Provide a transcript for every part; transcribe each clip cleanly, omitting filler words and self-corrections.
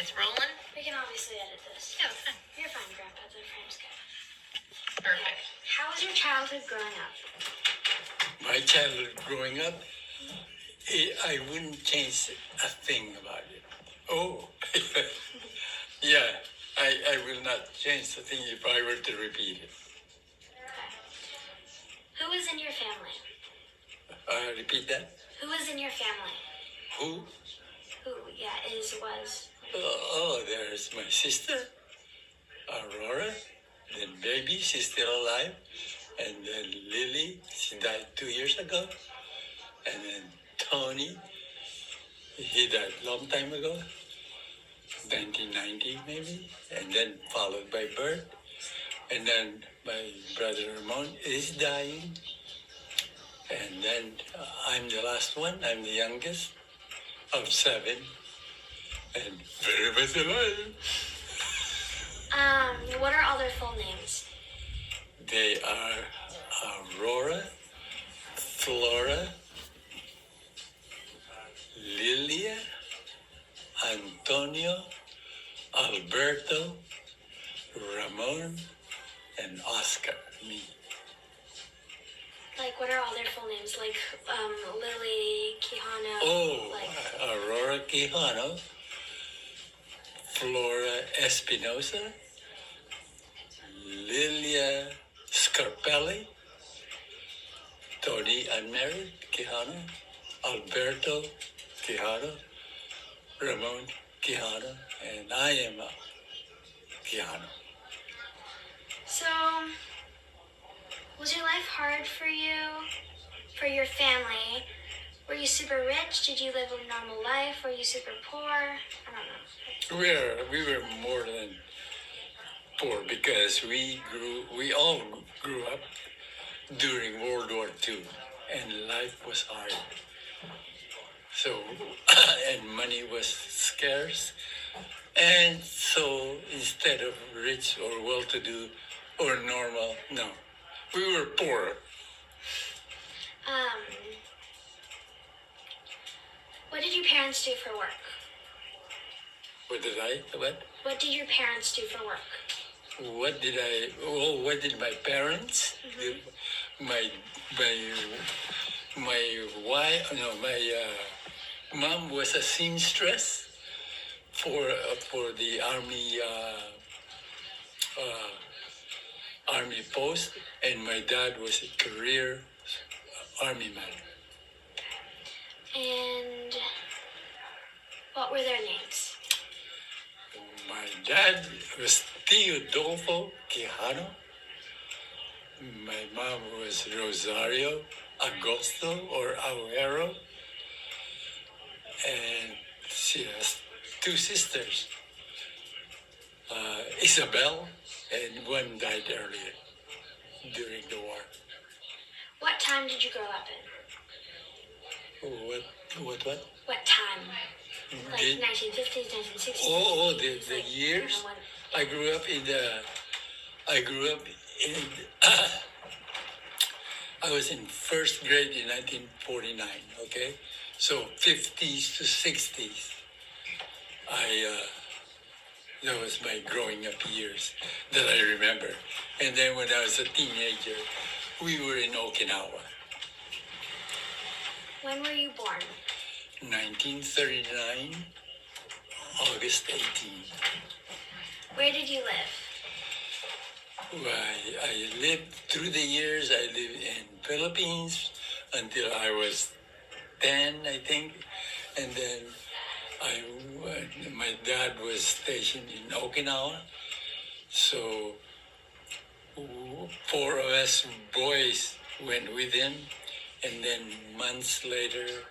It's rolling? We can obviously edit this. Yeah, it's fine. You're fine, Grandpa. The frame's good. Perfect. How was your childhood growing up? My childhood growing up, I wouldn't change a thing about it. Oh, yeah, I will not change the thing if I were to repeat it. Who was in your family? Repeat that. Who was in your family? Who? Who, yeah, is, was. There's my sister, Aurora. Then baby, she's still alive. And then Lily, she died 2 years ago. And then Tony, he died long time ago, 1990 maybe. And then followed by Bert. And then my brother Ramon is dying. And then I'm the last one. I'm the youngest of 7. And very much alive. What are all their full names? They are Aurora, Flora, Lilia, Antonio, Alberto, Ramon, and Oscar, me. Like, what are all their full names? Like, Lily, Quijano. Oh, Like, Aurora Quijano, Flora Espinosa, Lilia Scarpelli, Tony unmarried Quijano, Alberto Quijano, Ramon Quijano, and I am a Quijano. so, was your life hard for you, for your family? Were you super rich? Did you live a normal life? Were you super poor? I don't know. We were more than poor because we all grew up during World War II, and life was hard. So, and money was scarce, and so instead of rich or well-to-do or normal, no, we were poor. What did your parents do for work? What did I? What? What did your parents do for work? What did I? Oh, what did my parents do? My wife? No, my mom was a seamstress for the army post, and my dad was a career army man. And what were their names? My dad was Teodolfo Quijano. My mom was Rosario Agosto or Aguero. And she has 2 sisters, Isabel, and one died earlier during the war. What time did you grow up in? What? What time? Like Did- 1950s, 1960s? The Like, years. when- I grew up in. I was in first grade in 1949. Okay, so 50s to 60s. That was my growing up years that I remember. And then when I was a teenager, we were in Okinawa. When were you born? 1939, August 18. Where did you live? I lived through the years. I lived in Philippines until I was 10, I think, and then my dad was stationed in Okinawa, so 4 of us boys went with him, and then months later,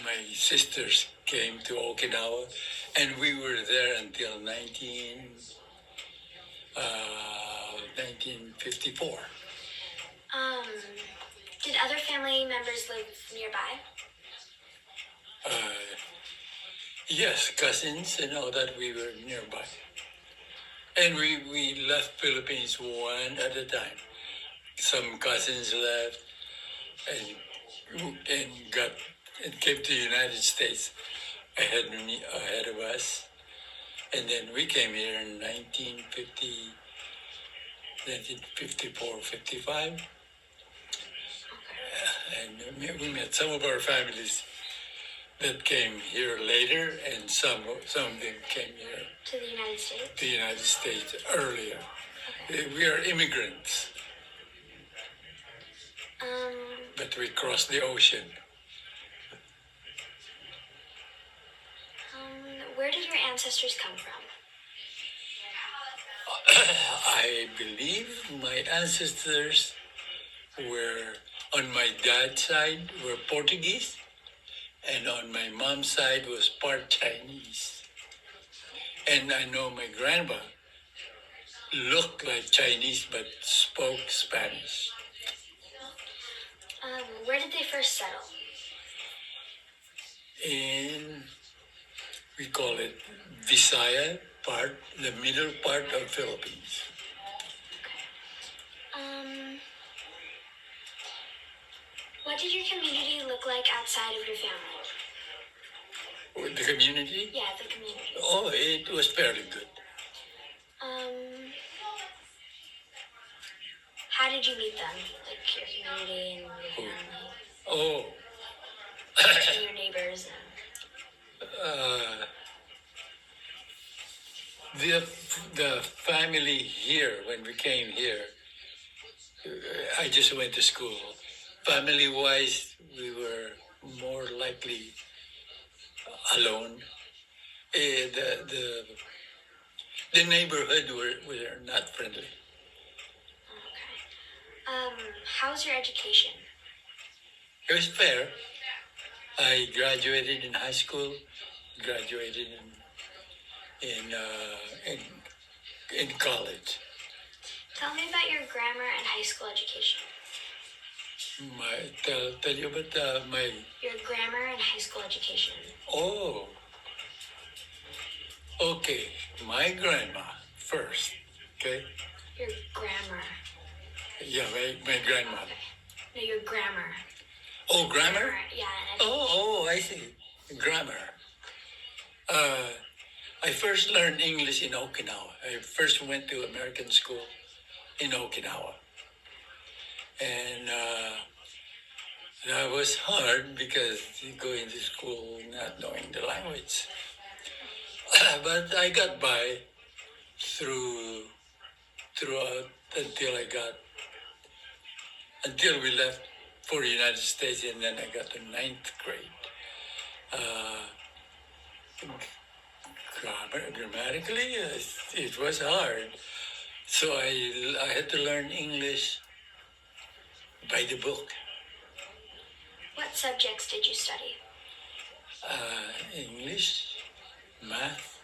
my sisters came to Okinawa, and we were there until 1954. Did other family members live nearby? Yes, cousins and all that, we were nearby. And we left Philippines one at a time. Some cousins left and came to the United States ahead of us. And then we came here in 1954, 55. And we met some of our families that came here later, and some of them came here To the United States? to the United States earlier. Okay. We are immigrants, Um, but we crossed the ocean. where did your ancestors come from? I believe my ancestors were, on my dad's side, were Portuguese, and on my mom's side was part Chinese. And I know my grandma looked like Chinese but spoke Spanish. Where did they first settle? In, we call it Visaya part, the middle part of Philippines. What did your community look like outside of your family? The community? Yeah, the community. Oh, it was fairly good. How did you meet them? Like your community and your family Oh, and your neighbors? the family here, when we came here, I just went to school. Family-wise, we were more likely alone. The neighborhood were not friendly. Okay. How's your education? It was fair. I graduated in high school, graduated in college. Tell me about your grammar and high school education. Tell you about Your grammar and high school education. Oh, okay. My grandma first. Okay. Your grammar. Yeah, my grandma. No, your grammar. Oh, grammar? Yeah. And Oh, I see. Grammar. I first learned English in Okinawa. I first went to American school in Okinawa. And that was hard because you go into school not knowing the language. But I got by throughout until we left for the United States, and then I got to ninth grade. Grammatically, it was hard. So I had to learn English by the book. what subjects did you study? English, math,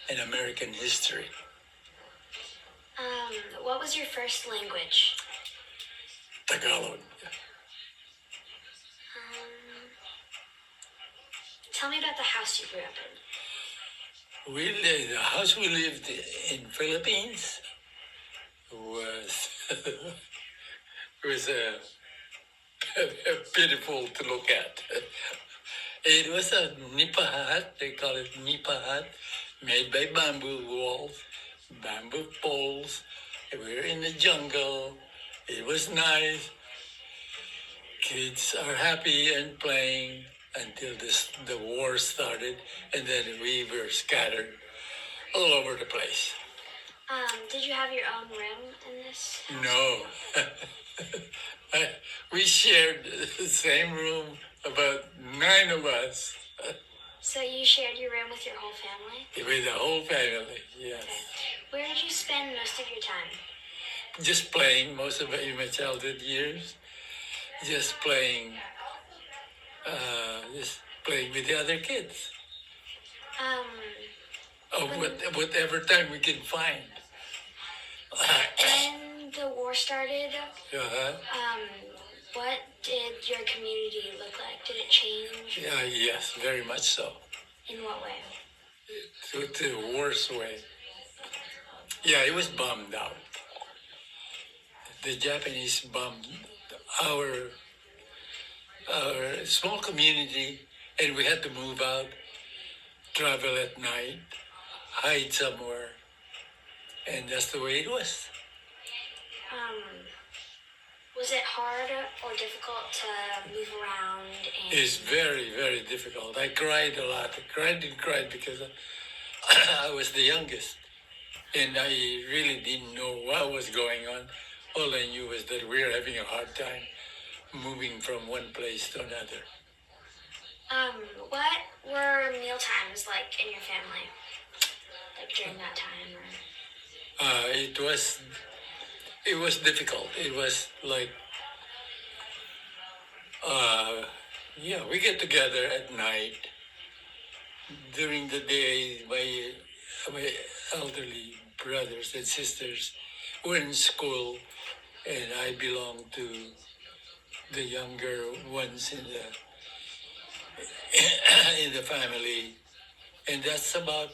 and American history. What was your first language? Tagalog. Tell me about the house you grew up in. The house we lived in Philippines was was pitiful to look at. It was a nipa hut, they call it nipa hut, made by bamboo walls, bamboo poles. We were in the jungle. It was nice. Kids are happy and playing until the war started, and then we were scattered all over the place. Did you have your own room in this house? No. We shared the same room, about 9 of us, So you shared your room with your whole family? with the whole family, yes. Okay. Where did you spend most of your time? Just playing most of it in my childhood years. Just playing with the other kids. Whatever time we can find. When the war started, Uh-huh. what did your community look like? Did it change? Yes, very much so. In what way? To the worst way. Yeah, it was bombed out. The Japanese bombed our small community, and we had to move out travel at night, hide somewhere, and that's the way it was. Was it hard or difficult to move around? And It's very, very difficult. I cried a lot. I cried and cried because I was the youngest, and I really didn't know what was going on. All I knew was that we were having a hard time moving from one place to another. what were meal times like in your family? Like during that time, or It was difficult. It was like, yeah, we get together at night. During the day, my elderly brothers and sisters were in school, and I belonged to the younger ones in the in the family, and that's about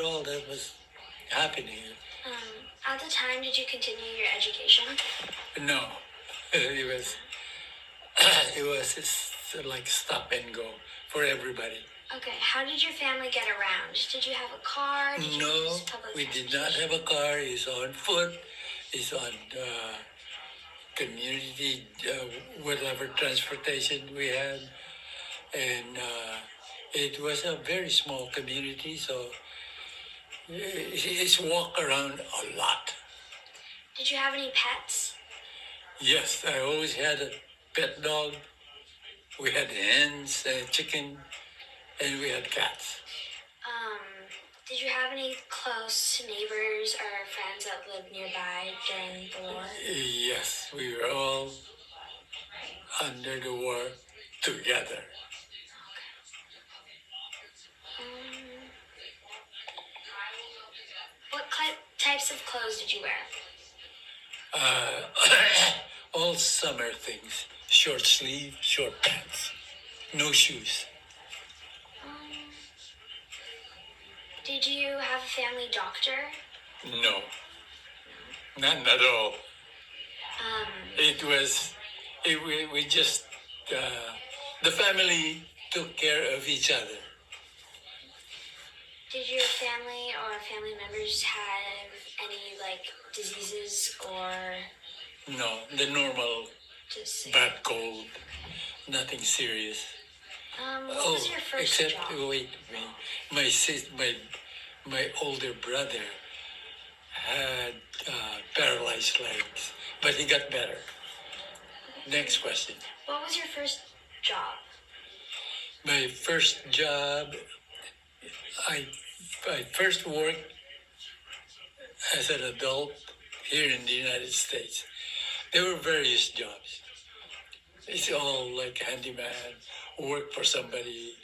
all that was happening. at the time, did you continue your education? No, it was it was like stop and go for everybody. Okay, how did your family get around? Did you have a car? Did you No, use public we did not transportation? have a car. It's on foot. It's on community, whatever transportation we had, and it was a very small community, so it's walk around a lot. Did you have any pets? Yes, I always had a pet dog. We had hens, chicken, and we had cats. Did you have any close neighbors or friends that lived nearby during the war? Yes, we were all under the war together. What types of clothes did you wear? All summer things, short sleeve, short pants, no shoes. Did you have a family doctor? No, none at all. We just, the family took care of each other. Did your family or family members have any like diseases or No, the normal just bad cold, nothing serious. what was your first except, job? wait, my older brother had paralyzed legs, but he got better. Next question. What was your first job? My first job, I first worked as an adult here in the United States. There were various jobs. It's all like handyman, work for somebody,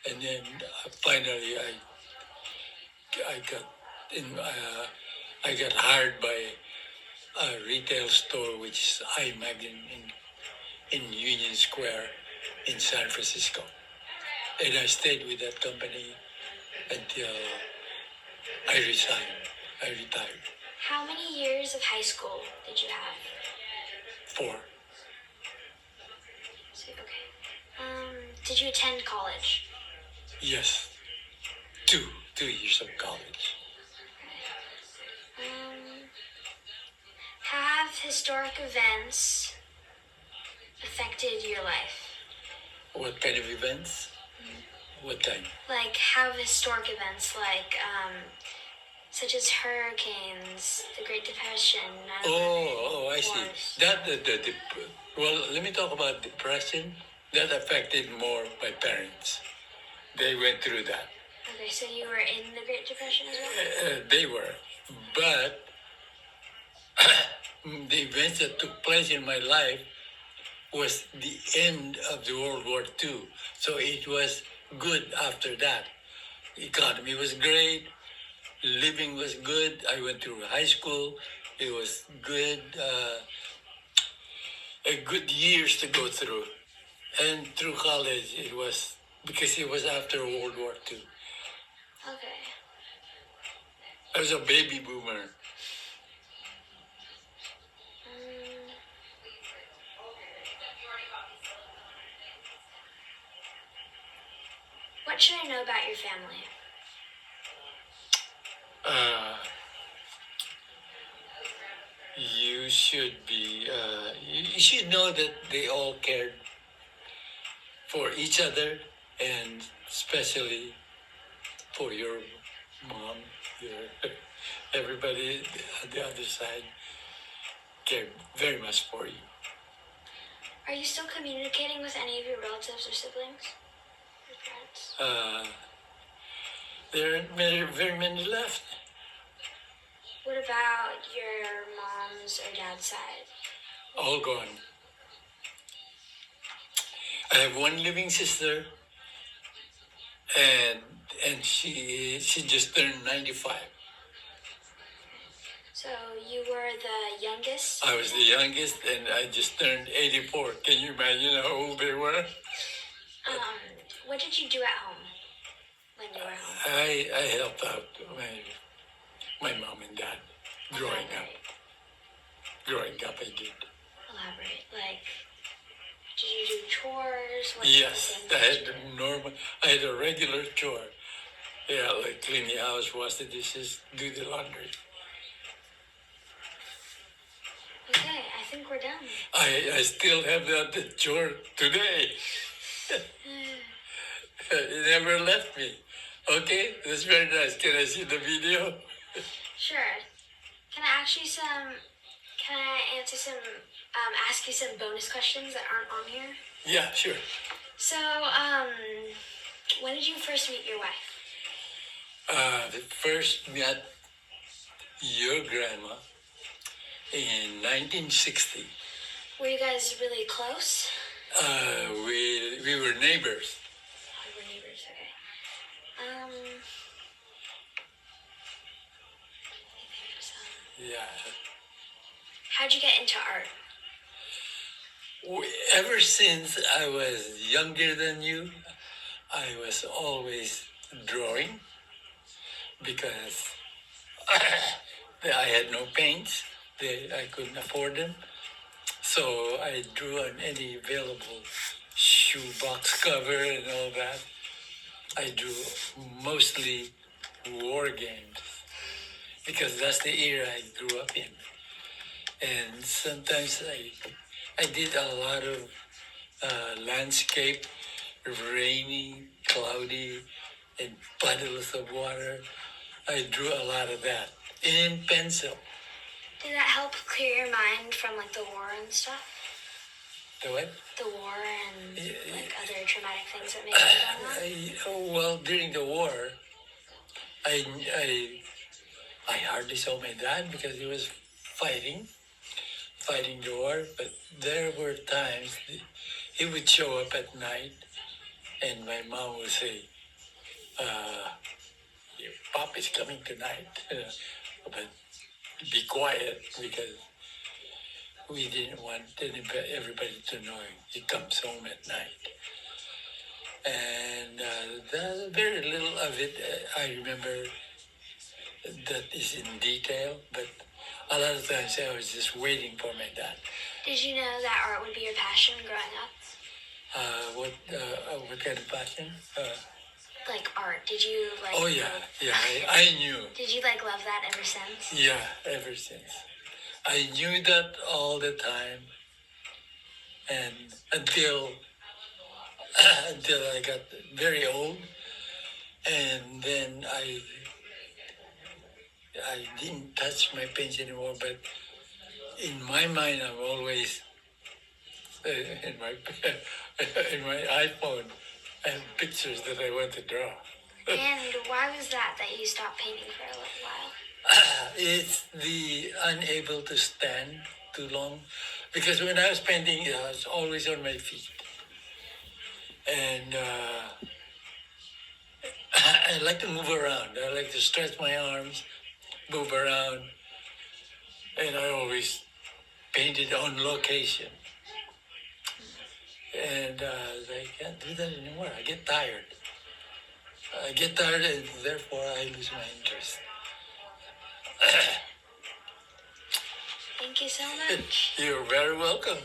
and then finally I got hired by a retail store, which is iMagazine in Union Square in San Francisco, and I stayed with that company until I resigned. I retired. How many years of high school did you have? 4. Okay. Did you attend college? Yes. 2 years of college. Have historic events affected your life? What kind of events? What kind? Like, have historic events like, such as hurricanes, the Great Depression, 9/11, I see. wars. Well, let me talk about depression. That affected more my parents. They went through that. Okay, so you were in the Great Depression as well? They were. But the events that took place in my life was the end of the World War II. So it was good after that. The economy was great. Living was good. I went through high school. It was good. A good years to go through. And through college, it was because it was after World War II. Okay. I was a baby boomer. What should I know about your family? You should be. You should know that they all cared for each other, and especially for your mom. Your everybody on the other side cared very much for you. Are you still communicating with any of your relatives or siblings? Your parents? There aren't very many left. What about your mom's or dad's side? All gone. I have one living sister, and she just turned 95. So you were the youngest? I was the youngest, and I just turned 84. Can you imagine how old they were? What did you do at home when you were home? I helped out my mom and dad growing up. Growing up, I did. Elaborate. Like, did you do chores? What Yes, kind of things I had a regular chore. Yeah, like clean the house, wash the dishes, do the laundry. Okay, I think we're done. I still have that chore today. It never left me. Okay, that's very nice. Can I see the video? Sure. Can I ask you some? Can I answer some? Ask you some bonus questions that aren't on here. Yeah, sure. So, when did you first meet your wife? First met your grandma in 1960. Were you guys really close? We were neighbors. Oh, you were neighbors. Okay. Yeah. How'd you get into art? Ever since I was younger than you, I was always drawing because I had no paints. I couldn't afford them. So I drew on any available shoebox cover and all that. I drew mostly war games because that's the era I grew up in. And sometimes I did a lot of landscape, rainy, cloudy, and puddles of water. I drew a lot of that in pencil. Did that help clear your mind from like the war and stuff? The what? The war and like other traumatic things that may be going on? Well, during the war, I hardly saw my dad because he was fighting the war. But there were times he would show up at night, and my mom would say, "Your pop is coming tonight," but be quiet because we didn't want everybody to know he comes home at night. And very little of it I remember that is in detail, but a lot of times I was just waiting for my dad. Did you know that art would be your passion growing up? What kind of passion? Like art. Did you like? Oh yeah, I knew. Did you like love that ever since? Yeah, ever since. I knew that all the time, and until I got very old, and then I didn't touch my pens anymore. But in my mind, I'm always in my in my iPhone. I have pictures that I want to draw. And why was that you stopped painting for a little while? It's the unable to stand too long, because when I was painting, I was always on my feet, and I like to move around. I like to stretch my arms, move around, and I always painted on location. And I can't do that anymore. I get tired. And therefore I lose my interest. Thank you so much. You're very welcome.